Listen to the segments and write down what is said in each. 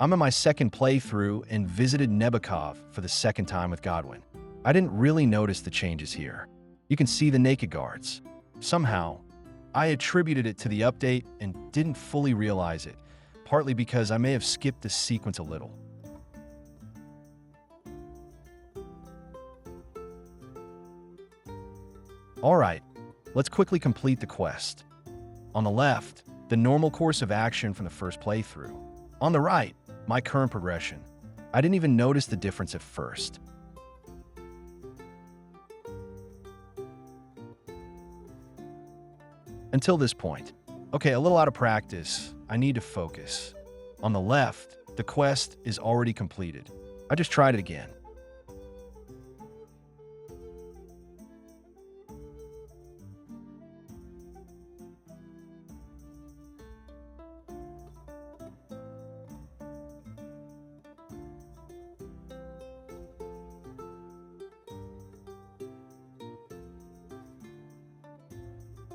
I'm in my second playthrough and visited Nebakov for the second time with Godwin. I didn't really notice the changes here. You can see the naked guards. Somehow, I attributed it to the update and didn't fully realize it, partly because I may have skipped the sequence a little. Alright, let's quickly complete the quest. On the left, the normal course of action from the first playthrough. On the right, my current progression. I didn't even notice the difference at first. Until this point. Okay, a little out of practice. I need to focus. On the left, the quest is already completed. I just tried it again.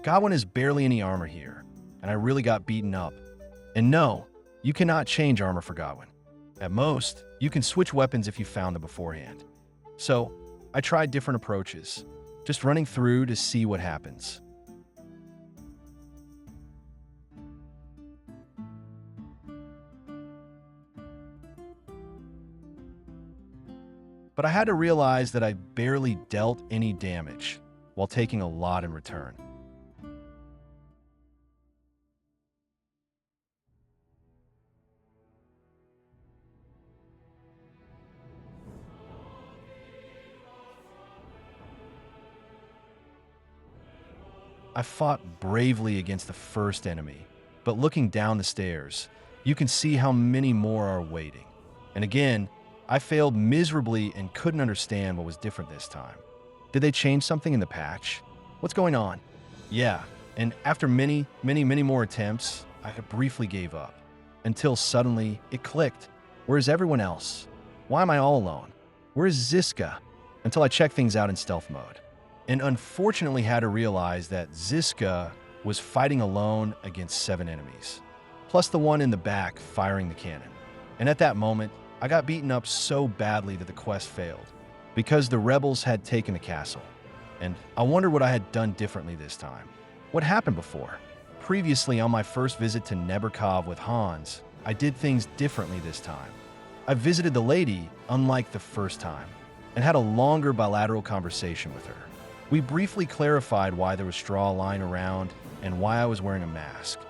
Godwin has barely any armor here, and I really got beaten up. And no, you cannot change armor for Godwin. At most, you can switch weapons if you found them beforehand. So, I tried different approaches, just running through to see what happens. But I had to realize that I barely dealt any damage, while taking a lot in return. I fought bravely against the first enemy, but looking down the stairs, you can see how many more are waiting. And again, I failed miserably and couldn't understand what was different this time. Did they change something in the patch? What's going on? Yeah, and after many more attempts, I briefly gave up. Until suddenly, it clicked. Where's everyone else? Why am I all alone? Where's Ziska? Until I checked things out in stealth mode. And unfortunately had to realize that Ziska was fighting alone against 7 enemies, plus the one in the back firing the cannon. And at that moment, I got beaten up so badly that the quest failed, because the rebels had taken the castle. And I wondered what I had done differently this time. What happened before? Previously, on my first visit to Nebakov with Hans, I did things differently this time. I visited the lady, unlike the first time, and had a longer bilateral conversation with her. We briefly clarified why there was straw lying around and why I was wearing a mask.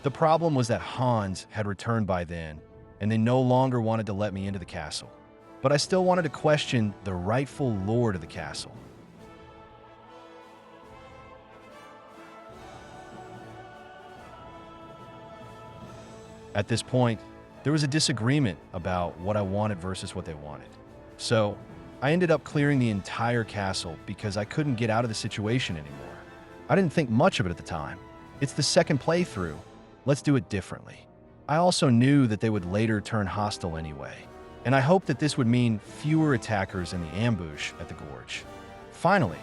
The problem was that Hans had returned by then, and they no longer wanted to let me into the castle. But I still wanted to question the rightful lord of the castle. At this point, there was a disagreement about what I wanted versus what they wanted. So, I ended up clearing the entire castle because I couldn't get out of the situation anymore. I didn't think much of it at the time. It's the second playthrough. Let's do it differently. I also knew that they would later turn hostile anyway, and I hoped that this would mean fewer attackers in the ambush at the gorge. Finally,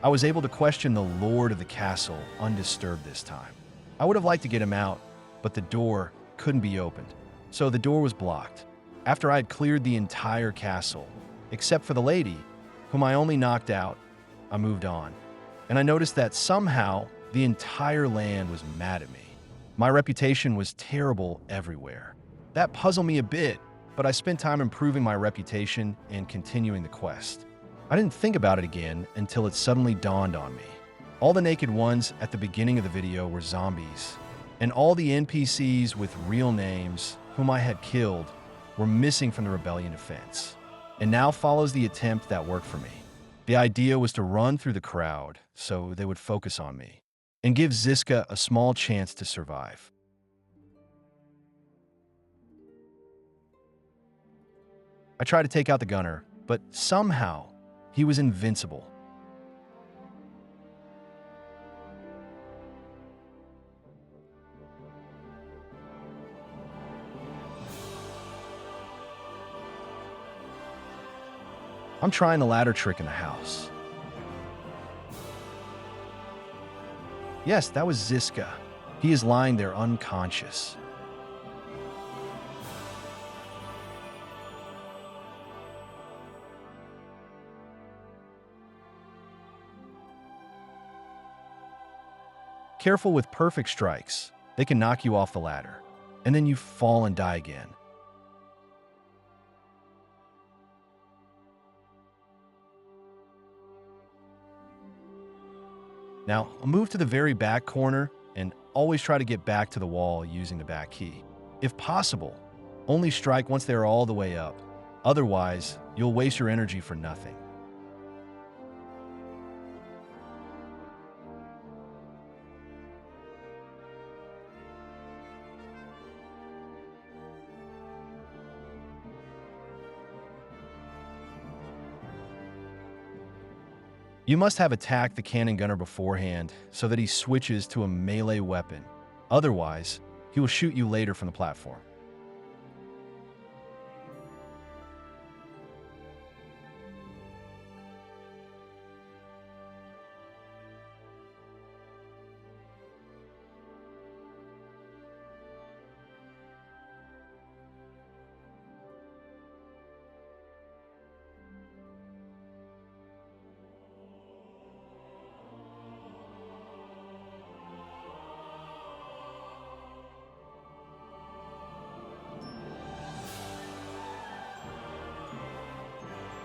I was able to question the lord of the castle undisturbed this time. I would have liked to get him out, but the door couldn't be opened, so the door was blocked. After I had cleared the entire castle, except for the lady, whom I only knocked out, I moved on. And I noticed that somehow the entire land was mad at me. My reputation was terrible everywhere. That puzzled me a bit, but I spent time improving my reputation and continuing the quest. I didn't think about it again until it suddenly dawned on me. All the naked ones at the beginning of the video were zombies, and all the NPCs with real names, whom I had killed, were missing from the rebellion defense. And now follows the attempt that worked for me. The idea was to run through the crowd so they would focus on me and give Ziska a small chance to survive. I tried to take out the gunner, but somehow he was invincible. I'm trying the ladder trick in the house. Yes, that was Ziska. He is lying there unconscious. Careful with perfect strikes. They can knock you off the ladder, and then you fall and die again. Now, move to the very back corner and always try to get back to the wall using the back key. If possible, only strike once they are all the way up. Otherwise, you'll waste your energy for nothing. You must have attacked the cannon gunner beforehand so that he switches to a melee weapon. Otherwise, he will shoot you later from the platform.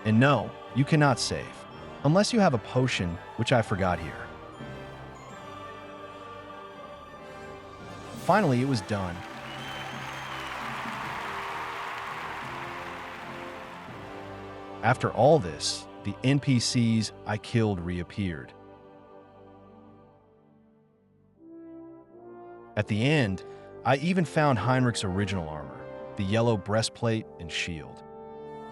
And no, you cannot save, unless you have a potion, which I forgot here. Finally, it was done. After all this, the NPCs I killed reappeared. At the end, I even found Heinrich's original armor, the yellow breastplate and shield.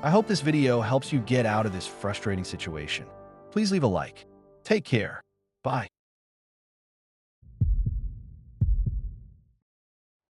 I hope this video helps you get out of this frustrating situation. Please leave a like. Take care. Bye.